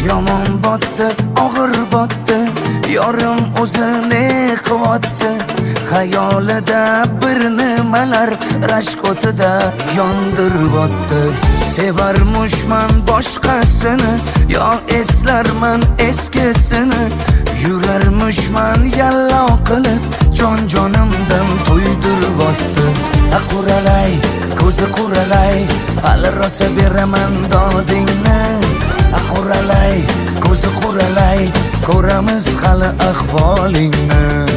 Yomon botdi, og'ir botdi, yorim o'zini quvotdi. Xayolida bir nimalar rashk o'tida yondirib o'tdi. Sevarmushman boshqasini, yo eslarman eskisini. Yurarmushman yallo qilib, jon-jonimdan to'ydirib o'tdi. Quralay, ko'zi quralay, hali rosa beraman dodingni. Quralay, ko'zi quralay, ko'ramiz hali ahvolingni.